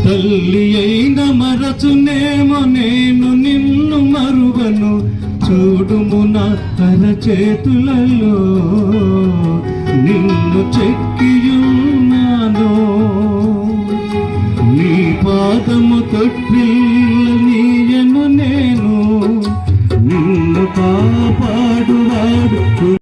తల్లి అయిన మరచునేమో నేను నిన్ను మరువను చూడుము నా అరచేతులలో నిన్ను చెక్కియున్నాను నీ పాదము తొట్టిల్లనీయను నేను నిన్ను